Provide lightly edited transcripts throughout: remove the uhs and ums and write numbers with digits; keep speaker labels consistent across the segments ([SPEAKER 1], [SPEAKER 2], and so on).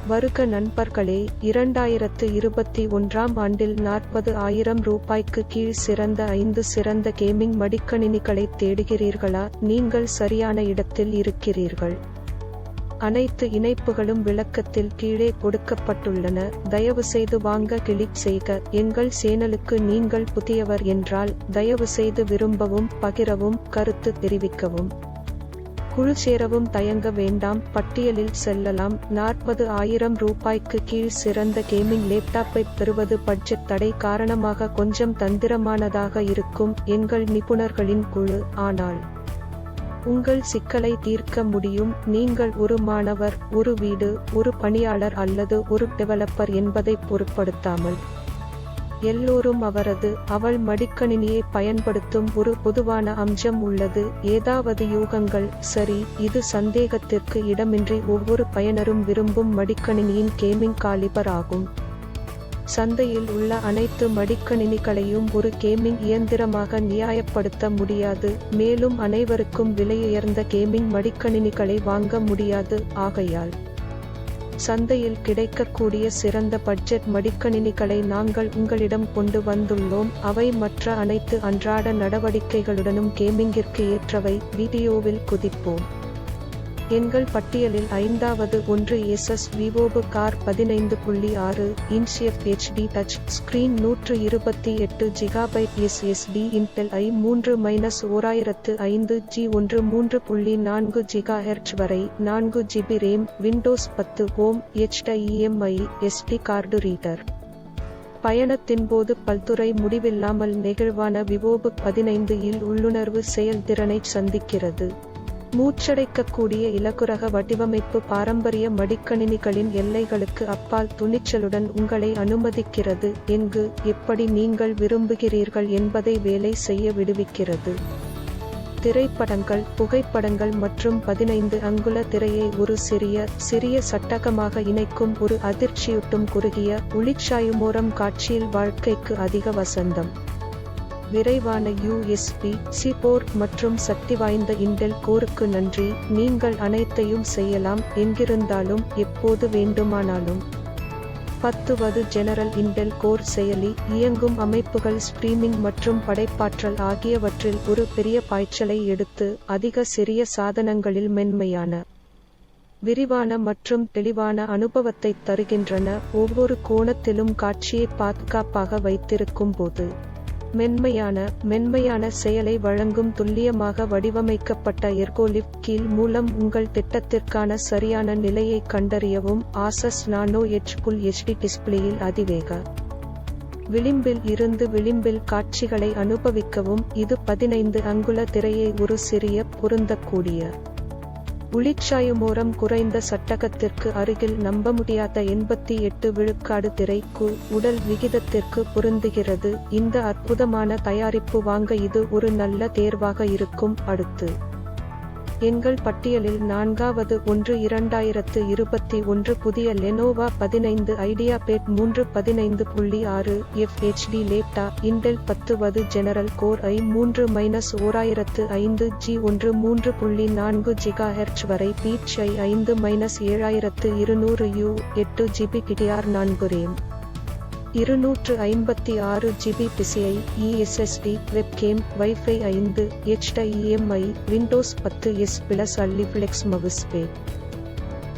[SPEAKER 1] வருக நண்பர்களே, 2021ஆம் ஆண்டில் 40,000 ரூபாய்க்கு கீழ் சிறந்த 5 சிறந்த கேமிங் மடிக்கணினிகளை தேடுகிறீர்களா? நீங்கள் சரியான இடத்தில் இருக்கிறீர்கள். அனைத்து இணைப்புகளும் விளக்கத்தில் கீழே கொடுக்கப்பட்டுள்ளன. தயவுசெய்து வாங்க கிளிக் செய்க. எங்கள் சேனலுக்கு நீங்கள் புதியவர் என்றால் தயவுசெய்து விரும்பவும், பகிரவும், கருத்து தெரிவிக்கவும். குழு சேரவும் தயங்க வேண்டாம். பட்டியலில் செல்லலாம். 40,000 ரூபாய்க்கு கீழ் சிறந்த கேமிங் லேப்டாப்பை பெறுவது பட்ஜெட் தடை காரணமாக கொஞ்சம் தந்திரமானதாக இருக்கும். எங்கள் நிபுணர்களின் குழு. ஆனால் உங்கள் சிக்கலை தீர்க்க முடியும். நீங்கள் ஒரு மாணவர், ஒரு வீடு, ஒரு பணியாளர் அல்லது ஒரு டெவலப்பர் என்பதை பொருட்படுத்தாமல் எல்லோரும் அவள் மடிக்கணினியை பயன்படுத்தும் ஒரு பொதுவான அம்சம் உள்ளது. ஏதாவது யூகங்கள். சரி, இது சந்தேகத்திற்கு இடமின்றி ஒவ்வொரு பயனரும் விரும்பும் மடிக்கணினியின் கேமிங் காலிபர் ஆகும். சந்தையில் உள்ள அனைத்து மடிக்கணினிகளையும் ஒரு கேமிங் இயந்திரமாக நியாயப்படுத்த முடியாது. மேலும் அனைவருக்கும் விலையுயர்ந்த கேமிங் மடிக்கணினிகளை வாங்க முடியாது. ஆகையால் சந்தையில் கிடைக்கக்கூடிய சிறந்த பட்ஜெட் மடிக்கணினிகளை நாங்கள் உங்களிடம் கொண்டு வந்துள்ளோம். அவை மற்ற அனைத்து அன்றாட நடவடிக்கைகளுடனும் கேமிங்கிற்கு ஏற்றவை. வீடியோவில் குதிப்போம். எங்கள் பட்டியலில் 5வது ஒன்று ஏசஸ் விவோபுக் கார் 15.6 inch FHD touch screen 128 GB SSD Intel i3-1005 G1 3.4 GHz வரை 4 GB RAM Windows 10 home HDMI SD card reader. பயணத்தின்போது பல்துறை முடிவில்லாமல் நெகிழ்வான விவோபுக் 15 இல் உள்ளுணர்வு செயல்திறனை சந்திக்கிறது. மூச்சடைக்கக்கூடிய இலகுரக வடிவமைப்பு பாரம்பரிய மடிக்கணினிகளின் எல்லைகளுக்கு அப்பால் துணிச்சலுடன் உங்களை அனுமதிக்கிறது. எங்கு, எப்படி நீங்கள் விரும்புகிறீர்கள் என்பதை வேலை செய்ய விடுவிக்கிறது. திரைப்படங்கள், புகைப்படங்கள் மற்றும் 15 அங்குல திரையை ஒரு சிறிய சட்டகமாக இணைக்கும் ஒரு அதிர்ச்சியூட்டும் குறுகிய ஒளிச்சாயுமோரம் காட்சியில் வாழ்க்கைக்கு அதிக வசந்தம். விரைவான USB-C போர்ட் மற்றும் சக்திவாய்ந்த இன்டெல் கோருக்கு நன்றி. நீங்கள் அனைத்தையும் செய்யலாம், எங்கிருந்தாலும், எப்போது வேண்டுமானாலும். 10வது ஜெனரல் இன்டெல் கோர் செயலி. இயங்கும் அமைப்புகள், ஸ்ட்ரீமிங் மற்றும் படைப்பாற்றல் ஆகியவற்றில் ஒரு பெரிய பாய்ச்சலை எடுத்து அதிக சிறிய சாதனங்களில் மென்மையான, விரிவான மற்றும் தெளிவான அனுபவத்தை தருகின்றன. ஒவ்வொரு கோணத்திலும் காட்சியை பாதுகாப்பாக வைத்திருக்கும் போது மென்மையான செயலை வழங்கும். துல்லியமாக வடிவமைக்கப்பட்ட எர்கோலிஃப்ட் கீல் மூலம் உங்கள் திட்டத்திற்கான சரியான நிலையை கண்டறியவும். ஆசஸ் நானோ எட்ஜ் புல் HD டிஸ்பிளேயில் அதிவேக விளிம்பில் இருந்து விளிம்பில் காட்சிகளை அனுபவிக்கவும். இது 15 அங்குல திரையை ஒரு சிறிய, பொருந்தக்கூடிய ஒளிச்சாயுமோரம் குறைந்த சட்டகத்திற்கு அருகில் நம்பமுடியாத 88 விழுக்காடு திரைக்கு உடல் விகிதத்திற்கு பொருந்துகிறது. இந்த அற்புதமான தயாரிப்பு வாங்க இது ஒரு நல்ல தேர்வாக இருக்கும். அடுத்து எங்கள் பட்டியலில் 4வது ஒன்று 2021 புதிய Lenovo 15 IdeaPad 3 FHD laptop. Intel 10வது general core i3-1005 G1 3.4 GHz வரை PCI 5-7200 U 8 GB DDR4 RAM 256 GB PCI SSD webcam Wi-Fi 5 HDMI Windows 10 S plus Allyflex mousepad.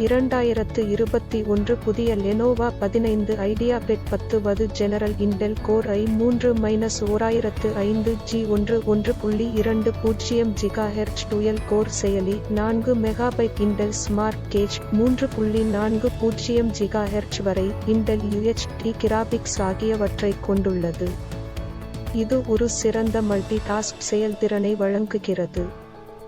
[SPEAKER 1] 2021 புதிய லெனோவா 15 ஐடியாபேட் 10வது general Intel core i3-1005 G1 1.20 GHz dual core செயலி 4 MB Intel smart cache 3.40 GHz வரை Intel UHD graphics ஆகியவற்றை கொண்டுள்ளது. இது ஒரு சிறந்த multi task செயல்திறனை வழங்குகிறது.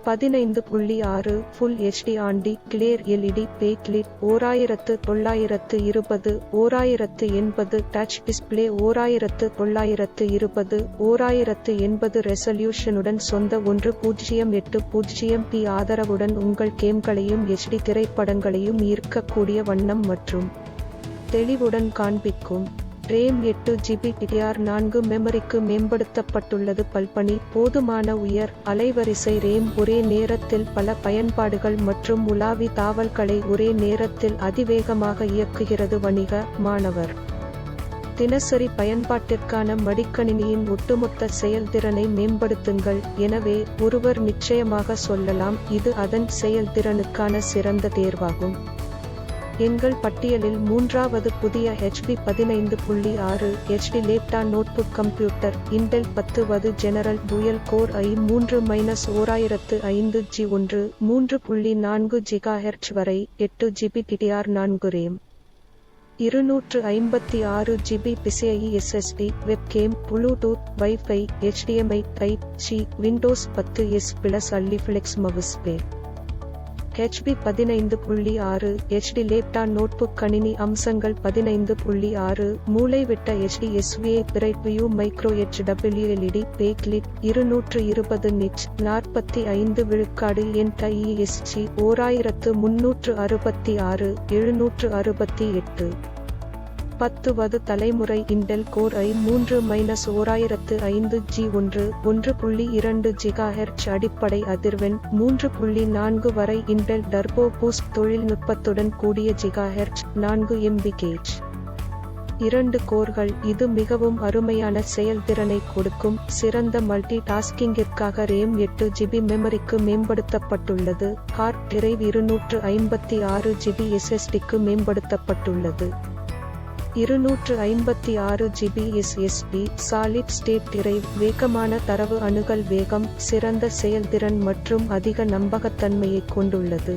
[SPEAKER 1] 15.6 full HD aunty Clare LED backlit 1920 1080 touch display 1920 1080 ரெசல்யூஷனுடன் சொந்த 1080p ஆதரவுடன் உங்கள் கேம்களையும் HD திரைப்படங்களையும் ஈர்க்கக்கூடிய வண்ணம் மற்றும் தெளிவுடன் காண்பிக்கும். ரேம் 8 ஜிபி DDR4 மெமரிக்கு மேம்படுத்தப்பட்டுள்ளது. பல்பணி போதுமான உயர் அலைவரிசை ரேம் ஒரே நேரத்தில் பல பயன்பாடுகள் மற்றும் உலாவி தாவல்களை ஒரே நேரத்தில் அதிவேகமாக இயக்குகிறது. வணிக மாணவர் தினசரி பயன்பாட்டிற்கான மடிக்கணினியின் ஒட்டுமொத்த செயல்திறனை மேம்படுத்துங்கள். எனவே ஒருவர் நிச்சயமாக சொல்லலாம், இது அதன் செயல்திறனுக்கான சிறந்த தேர்வாகும். எங்கள் பட்டியலில் மூன்றாவது புதிய HP 15.6 HD laptop notebook computer. Intel 10வது general dual core i3-1005 G1 3.4 GHz வரை 8 GB DDR4 RAM 256 GB PCIe SSD webcam Bluetooth wifi HDMI type C Windows 10s plus Allyflex mousepad HP 15.6 HD laptop notebook கணினி அம்சங்கள் 15.6 மூலைவிட்ட HD SVA bright view micro HWLED backlit 220 nits 45 விழுக்காடு NTIESG 1366 768 10வது தலைமுறை Intel core i3-1005 G1 1.2 GHz அடிப்படை அதிர்வெண் 3.4 வரை Intel turbo boost தொழில்நுட்பத்துடன் கூடிய GHz 4 MHz 2 கோர்கள். இது மிகவும் அருமையான செயல்திறனை கொடுக்கும். சிறந்த மல்டி டாஸ்கிங்கிற்காக ரேம் 8 GB மெமரிக்கு மேம்படுத்தப்பட்டுள்ளது. ஹார்ட் டிரைவ் 256 GB SSDக்கு மேம்படுத்தப்பட்டுள்ளது. 256 GB SSD solid state drive வேகமான தரவு அணுகல் வேகம், சிறந்த செயல்திறன் மற்றும் அதிக நம்பகத்தன்மையை கொண்டுள்ளது.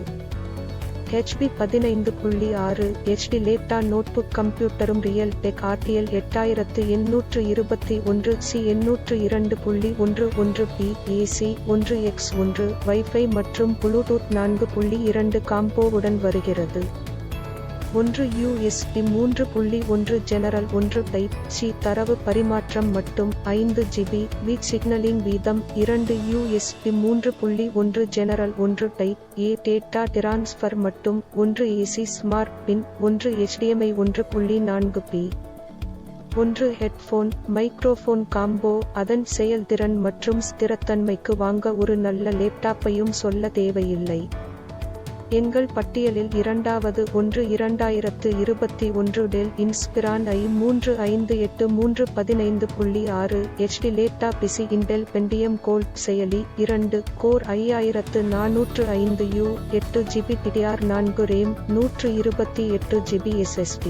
[SPEAKER 1] HP 15.6 HD லேப்டாப் நோட்புக் கம்ப்யூட்டரும் Realtek RTL 8821 C 802.11p AC 1x1 wifi மற்றும் ப்ளூடூத் 4.2 காம்போவுடன் வருகிறது. 1 USB 3.1 ஜெனரல் 1 டைப் C தரவு பரிமாற்றம் மட்டும் 5 GB வீக் சிக்னலிங் வீதம் 2 USB 3.1 general 1 type A data transfer மட்டும் 1 AC ஸ்மார்ட் பின் 1 HDMI 1.4p 1 headphone microphone combo. அதன் செயல்திறன் மற்றும் ஸ்திரத்தன்மைக்கு வாங்க ஒரு நல்ல லேப்டாப்பையும் சொல்ல தேவையில்லை. எங்கள் பட்டியலில் இரண்டாவது 2021 Dell Inspiron i3 15.6 HD laptop PC Intel Pentium Gold செயலி 2 core 5405U 8 GB DDR4 RAM 128 GB SSD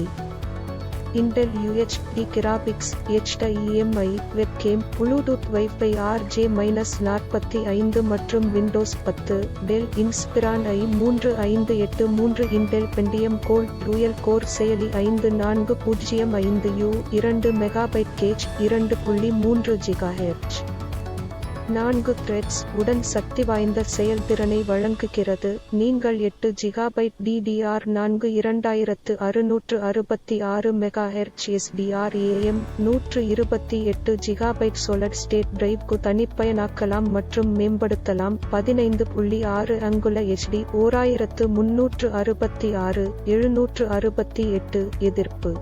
[SPEAKER 1] Intel UHD graphics HDMI webcam Bluetooth WiFi RJ-45 மற்றும் Windows 10 Dell Inspiron i3 Intel Pentium Gold dual core செயலி 5405U 2 MB cache 2.3 GHz 4 threads உடன் சக்திவாய்ந்த செயல்திறனை வழங்குகிறது. நீங்கள் 8 GB DDR4 2666 MHz SDRAM 128 GB solid state டிரைவ்க்கு தனிப்பயனாக்கலாம் மற்றும் மேம்படுத்தலாம். 15.6 அங்குல HD 1366 768 எதிர்ப்பு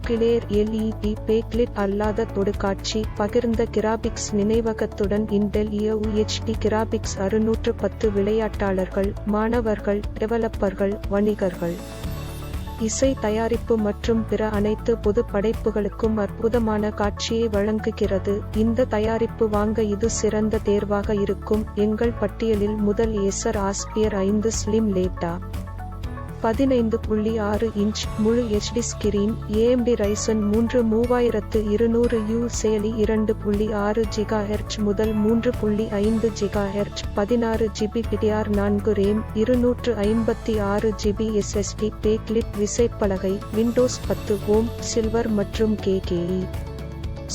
[SPEAKER 1] கிளேர் LED பேக்லிட் அல்லாத தொடுகாட்சி பகிர்ந்த கிராபிக்ஸ் நினைவகத்துடன் இன்டெல் UHD கிராபிக்ஸ் 610 விளையாட்டாளர்கள், மாணவர்கள், டெவலப்பர்கள், வணிகர்கள், இசை தயாரிப்பு மற்றும் பிற அனைத்து பொது படைப்புகளுக்கும் அற்புதமான காட்சியை வழங்குகிறது. இந்த தயாரிப்பு வாங்க இது சிறந்த தேர்வாக இருக்கும். எங்கள் பட்டியலில் முதல் Acer aspire 5 slim laptop 15.6 inch முழு HD screen AMD Ryzen 3 3200U செயலி 2.6 GHz முதல் 3.5 GHz 16 GB DDR4 RAM 256 GB SSD backlit விசைப்பலகை விண்டோஸ் 10 ஓம் சில்வர் மற்றும் KKE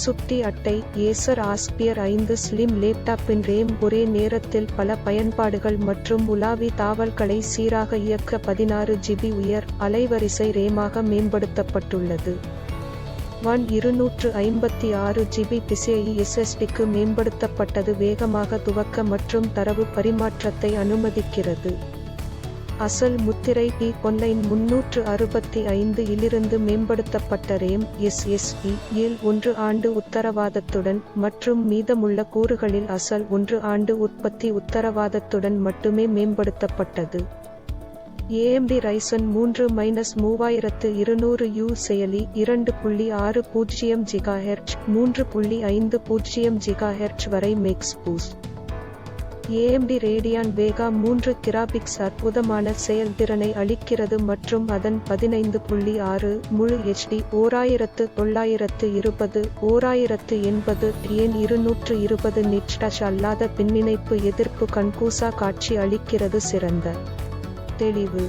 [SPEAKER 1] சுட்டி அட்டை. ஏசர் ஆஸ்பியர் 5 ஸ்லிம் லேப்டாப்பின் ரேம் ஒரே நேரத்தில் பல பயன்பாடுகள் மற்றும் உலாவி தாவல்களை சீராக இயக்க 16 GB உயர் அலைவரிசை ரேமாக மேம்படுத்தப்பட்டுள்ளது. 256 GB PCIe SSDக்கு மேம்படுத்தப்பட்டது வேகமாக துவக்க மற்றும் தரவு பரிமாற்றத்தை அனுமதிக்கிறது. அசல் முத்திரை டி ஒன்லைன் 365 இலிருந்து மேம்படுத்தப்பட்ட ரேம் SSD இல் 1 ஆண்டு உத்தரவாதத்துடன் மற்றும் மீதமுள்ள கூறுகளில் அசல் 1 ஆண்டு உற்பத்தி உத்தரவாதத்துடன் மட்டுமே மேம்படுத்தப்பட்டது. AMD Ryzen 3-3200U செயலி 2.60 GHz 3.50 GHz வரை max boost. AMD Radeon Vega 3 graphics அற்புதமான செயல்திறனை அளிக்கிறது மற்றும் அதன் 15.6 முழு HD 1920 1080 ஏன் 220 நிட் டச் அல்லாத பின்னிணைப்பு எதிர்ப்பு கண்கூசா காட்சி அளிக்கிறது. சிறந்த தெளிவு.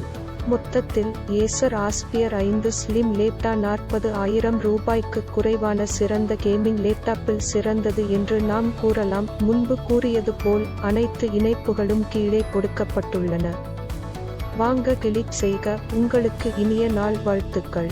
[SPEAKER 1] மொத்தத்தில் ஏசர் ஆஸ்பியர் 5 ஸ்லிம் லேப்டாப் 40,000 ரூபாய்க்கு குறைவான சிறந்த கேமிங் லேப்டாப்பில் சிறந்தது என்று நாம் கூறலாம். முன்பு கூறியது போல் அனைத்து இணைப்புகளும் கீழே கொடுக்கப்பட்டுள்ளன. வாங்க கிளிக் செய்க. உங்களுக்கு இனிய நாள் வாழ்த்துக்கள்.